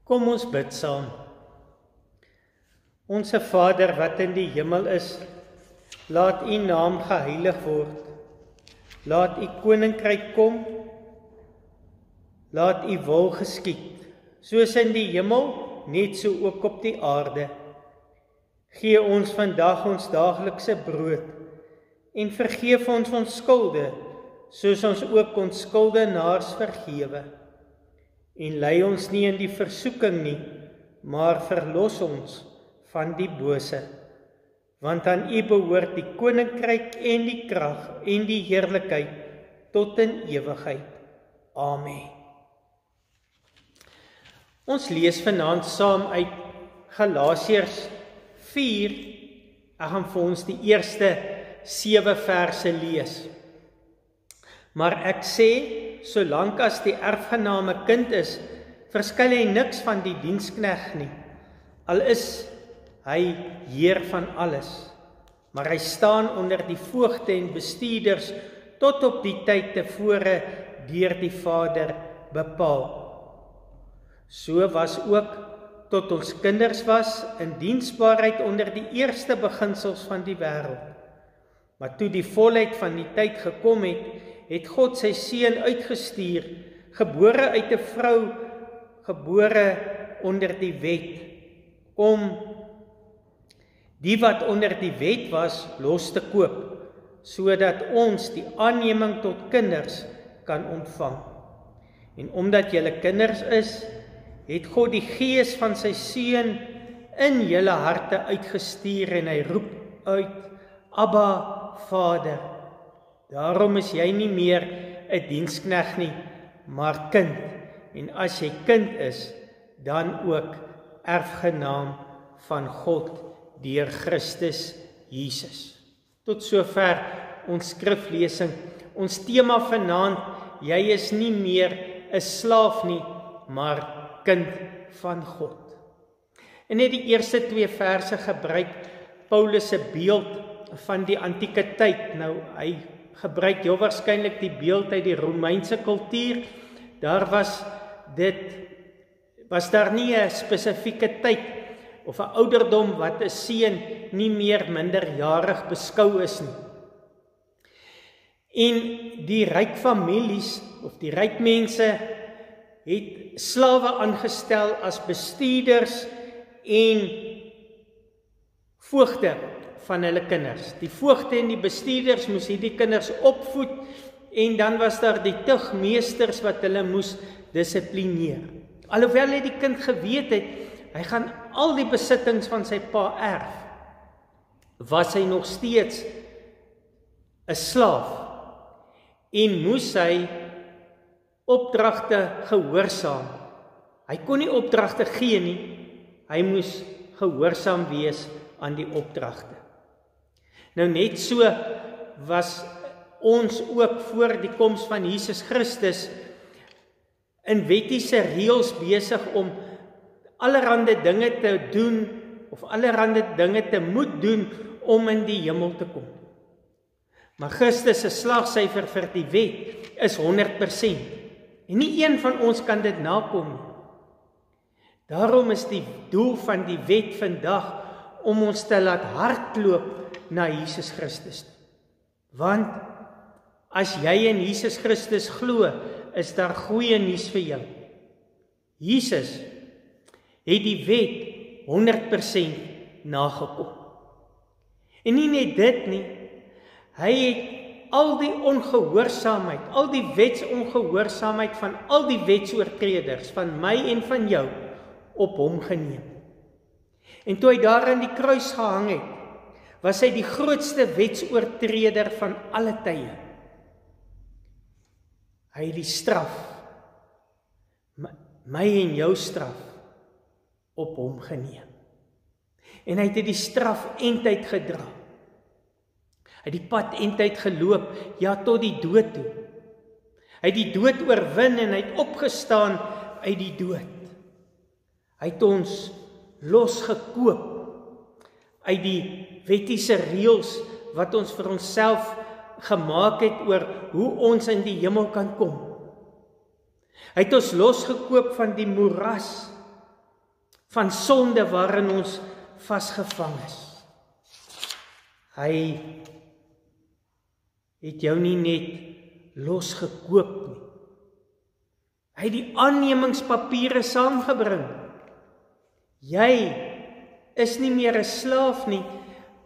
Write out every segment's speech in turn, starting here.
Kom ons bid saam. Onse Vader wat in die hemel is, laat U naam geheilig word. Laat U koninkryk kom. Laat U wil geskied, soos in die hemel, net so ook op die aarde. Gee ons vandag ons daaglikse brood en vergeef ons ons skulde, soos ons ook ons skuldenaars vergewe. En lei ons nie in die versoeking nie, maar verlos ons van die bose. Want aan U behoort die koninkryk en die krag en die heerlikheid tot in ewigheid. Amen. Ons lees vanaand saam uit Galasiërs 4. Ek gaan vir ons die eerste 7 verse lees. Maar ek sê, solank as die erfgename kind is, verskil hy niks van die diensknegt nie. Al is hy heer van alles, maar hy staan onder die voogte en bestuurders tot op die tyd tevore deur die Vader bepaal. So was ook tot ons kinders was in diensbaarheid onder die eerste beginsels van die wêreld. Maar toe die volheid van die tyd gekom het, het God sy seun uitgestuur, gebore uit 'n vrou, gebore onder die wet, om die wat onder die wet was, los te koop, sodat ons die aanneming tot kinders kan ontvang. En omdat julle kinders is, het God die gees van sy seun in julle harte uitgestuur en hy roep uit, Abba, Vader. Daarom is jy nie meer 'n diensknegt nie, maar kind. En as jy kind is, dan ook erfgenaam van God deur Christus Jesus. Tot sover ons skriflesing. Ons tema vanaand, jy is nie meer 'n slaaf nie, maar kind van God. En net die eerste 2 verse gebruik Paulus se beeld van die antieke tyd. Nou, hy gebruik heel waarskynlik die beeld uit die Romeinse kultuur. Daar was daar nie 'n spesifieke tyd of 'n ouderdom wat 'n seun nie meer minderjarig beskou is nie. En die ryk families of die ryk mense het slawe aangestel as bestuurders en voogte van hulle kinders. Die voogte en die bestuurders moes hierdie kinders opvoed en dan was daar die tugmeesters wat hulle moes dissiplineer. Alhoewel hy die kind geweet het, hy gaan al die besittings van sy pa erf, was hy nog steeds 'n slaaf en moes hy opdragte gehoorsaam. Hy kon nie opdragte gee nie, hy moes gehoorsaam wees aan die opdragte. Nou net so was ons ook voor die koms van Jesus Christus in wettiese reëls besig om allerhande dinge te doen of allerhande dinge te moet doen om in die hemel te kom. Maar Christus se slagsyfer vir die wet is 100%. En nie een van ons kan dit nakom nie. Daarom is die doel van die wet vandag om ons te laat hardloop na Jesus Christus. Want as jy in Jesus Christus glo, is daar goeie nuus vir jou. Jesus het die wet 100% nagekom. En nie net dit nie, hy het al die ongehoorsaamheid, al die wetsongehoorsaamheid van al die wetsoortreders, van my en van jou, op hom geneem. En toe hy daar aan die kruis gehang het, was hy die grootste wetsoortreder van alle tye. Hy het die straf, my en jou straf, op hom geneem. En hy het die straf eindtyd gedra. Hy het die pad eindtyd geloop, ja tot die dood toe. Hy het die dood oorwin en hy het opgestaan uit die dood. Hy het ons losgekoop uit die wettiese reëls wat ons vir onsself gemaak het oor hoe ons in die hemel kan kom. Hy het ons losgekoop van die moeras van sonde waarin ons vasgevang is. Hy het jou nie net losgekoop nie. Hy het die aannemingspapiere saamgebring. Jy is nie meer 'n slaaf nie.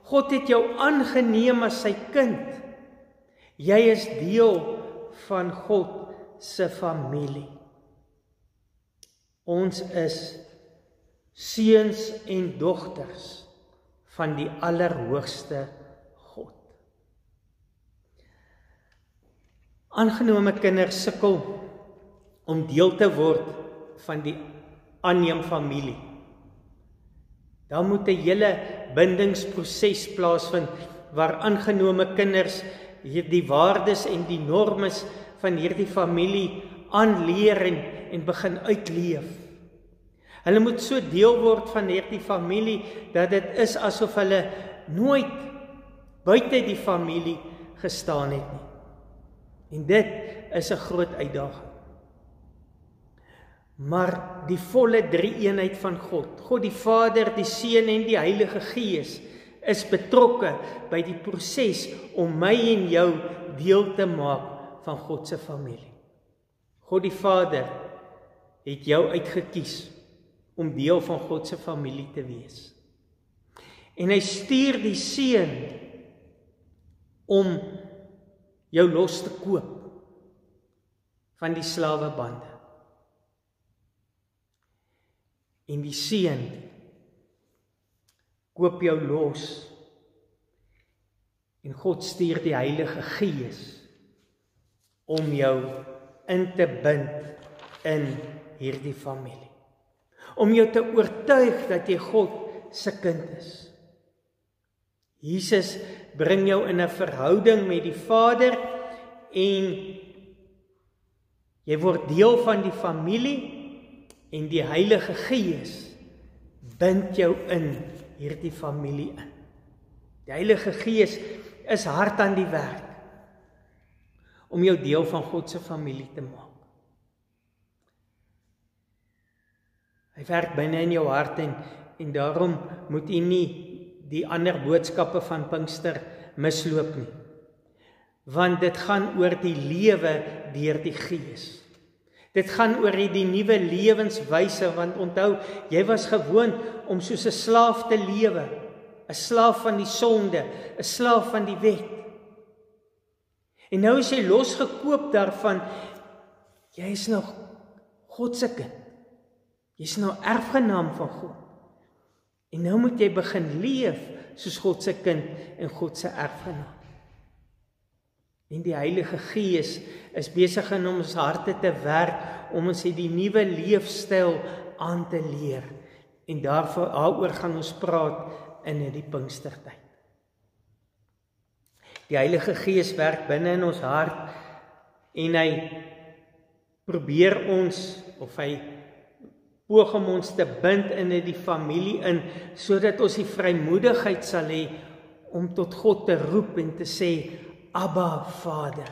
God het jou aangeneem as sy kind. Jy is deel van God se familie. Ons is seuns en dogters van die Allerhoogste God. Aangenome kinders sukkel om deel te word van die aanneemfamilie. Daar moet 'n hele bindingsproses plaasvind waar aangenome kinders hierdie waardes en die normes van hierdie familie aanleer en begin uitleef. Hulle moet so deel word van hierdie familie dat dit is asof hulle nooit buite die familie gestaan het nie. En dit is 'n groot uitdaging. Maar die volle drie-eenheid van God, God die Vader, die Seun en die Heilige Gees, is betrokke by die proses om my en jou deel te maak van God se familie. God die Vader het jou uitgekies om deel van God se familie te wees. En hy stuur die Seun om jou los te koop van die slawebande. En die Seun koop jou los. En God stuur die Heilige Gees om jou in te bind in hierdie familie. Om jou te oortuig dat jy God se kind is. Jesus bring jou in 'n verhouding met die Vader en jy word deel van die familie en die Heilige Gees bind jou in hierdie familie in. Die Heilige Gees is hard aan die werk om jou deel van God se familie te maak. Hy werk binne in jou hart en daarom moet jy nie die ander boodskappe van Pinkster misloop nie. Want dit gaan oor die lewe deur die Gees. Dit gaan oor die nuwe lewenswyse, want onthou, jy was gewoond om soos 'n slaaf te lewe, 'n slaaf van die sonde, 'n slaaf van die wet. En nou is jy losgekoop daarvan, jy is nou God se kind. Jy's nou erfgenaam van God. En nou moet jy begin leef soos God se kind en God se erfgenaam. En die Heilige Gees is besig in ons harte te werk om ons die nuwe leefstyl aan te leer. En daaroor gaan ons praat in die Pinkstertyd. Die Heilige Gees werk binne in ons hart en hy probeer ons, of hy poog om ons te bind in die familie in, sodat ons die vrymoedigheid sal hê om tot God te roep en te sê, Abba, Vader.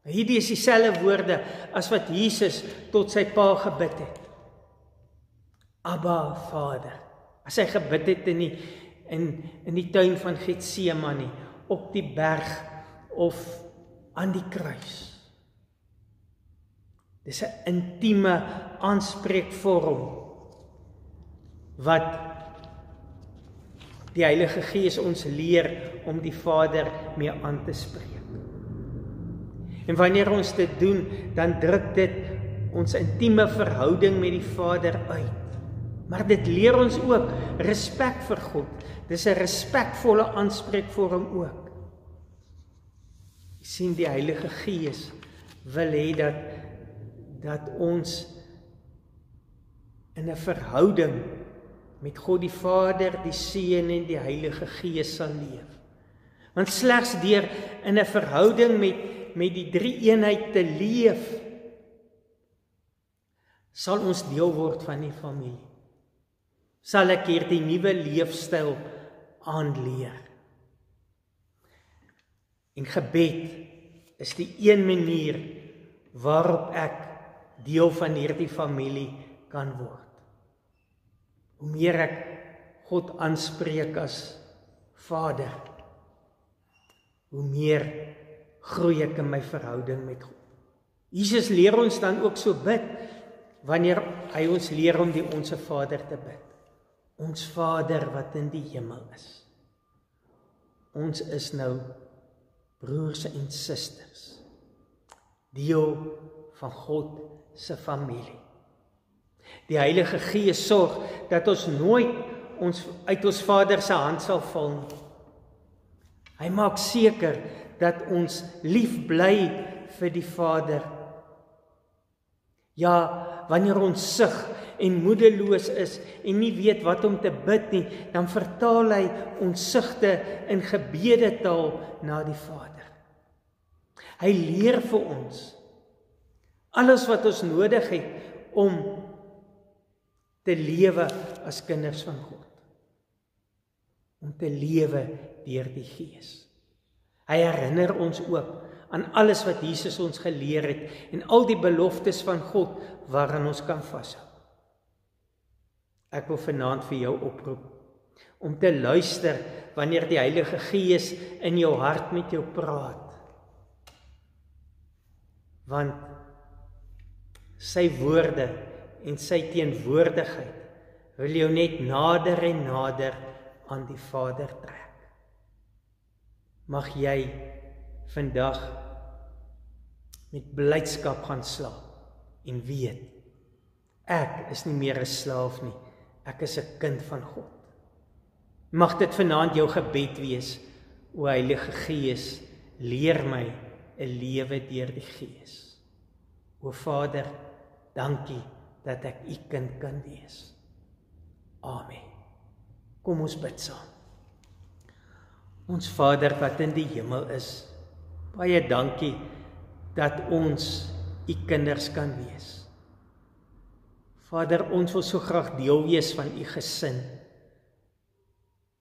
Hierdie is dieselfde woorde as wat Jesus tot sy pa gebid het. Abba, Vader. As hy gebid het in die tuin van Getsemane, op die berg of aan die kruis. Dis 'n intieme aanspreekvorm wat die Heilige Gees ons leer om die Vader mee aan te spreek. En wanneer ons dit doen, dan druk dit ons intieme verhouding met die Vader uit. Maar dit leer ons ook respek vir God. Dis 'n respekvolle aanspreekvorm ook. Jy sien, die Heilige Gees wil hê dat ons in 'n verhouding met God die Vader, die Seun en die Heilige Gees sal leef. Want slegs deur in 'n verhouding met die drie-eenheid te leef, sal ons deel word van die familie. Sal ek hierdie nuwe leefstyl aanleer. En gebed is die een manier waarop ek deel van hierdie familie kan word. hoe meer ek God aanspreek as Vader, hoe meer groei ek in my verhouding met God. Jesus leer ons dan ook so bid, wanneer hy ons leer om die Onse Vader te bid. Ons Vader wat in die hemel is. Ons is nou broers en susters, deel van God se familie. Die Heilige Gees sorg dat ons nooit uit ons Vader se hand sal val nie. Hy maak seker dat ons lief bly vir die Vader. Ja, wanneer ons sug en moedeloos is en nie weet wat om te bid nie, dan vertaal hy ons sugte in gebedetaal na die Vader. Hy leer vir ons alles wat ons nodig het om te lewe as kinders van God. Om te lewe deur die Gees. Hy herinner ons ook aan alles wat Jesus ons geleer het en al die beloftes van God waaraan ons kan vashou. Ek wil vanaand vir jou oproep om te luister wanneer die Heilige Gees in jou hart met jou praat. Want sy woorde en sy teenwoordigheid wil jou net nader en nader aan die Vader trek. Mag jy vandag met blydskap gaan slaap en weet, ek is nie meer 'n slaaf nie, ek is 'n kind van God. Mag dit vanaand jou gebed wees, o Heilige Gees, leer my 'n lewe deur die Gees. O Vader, dankie dat ek u kind kan wees. Amen. Kom ons bid saam. Ons Vader wat in die hemel is, baie dankie dat ons u kinders kan wees. Vader, ons wil so graag deel wees van u gesin.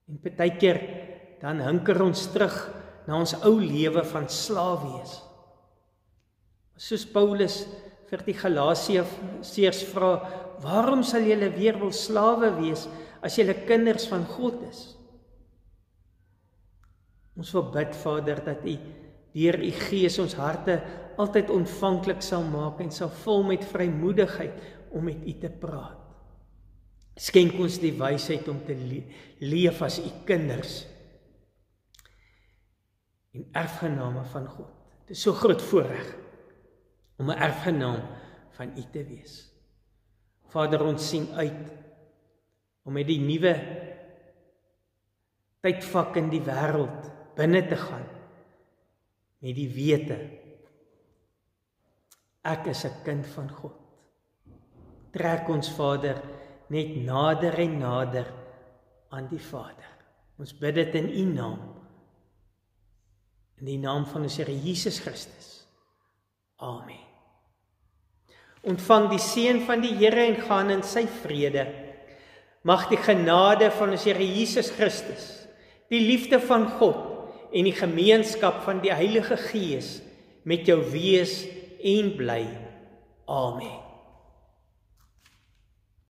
En partykeer dan hinker ons terug na ons ou lewe van slaaf wees. Soos Paulus vir die Galasiërs vra, waarom sal julle weer wil slawe wees as julle kinders van God is? Ons wil bid, Vader, dat u deur u Gees ons harte altyd ontvanklik sal maak en sal vul met vrymoedigheid om met u te praat. Skenk ons die wysheid om te leef as u kinders en erfgename van God. Dit is so groot voorreg om 'n erfgenaam van u te wees. Vader, ons sien uit om met die nuwe tydvak in die wêreld binne te gaan met die wete, ek is 'n kind van God. Trek ons, Vader, net nader en nader aan die Vader. Ons bid dit in u naam, in die naam van ons Here Jesus Christus. Amen. Ontvang die seën van die Here en gaan in sy vrede. Mag die genade van ons Here Jesus Christus, die liefde van God en die gemeenskap van die Heilige Gees met jou wees en bly. Amen.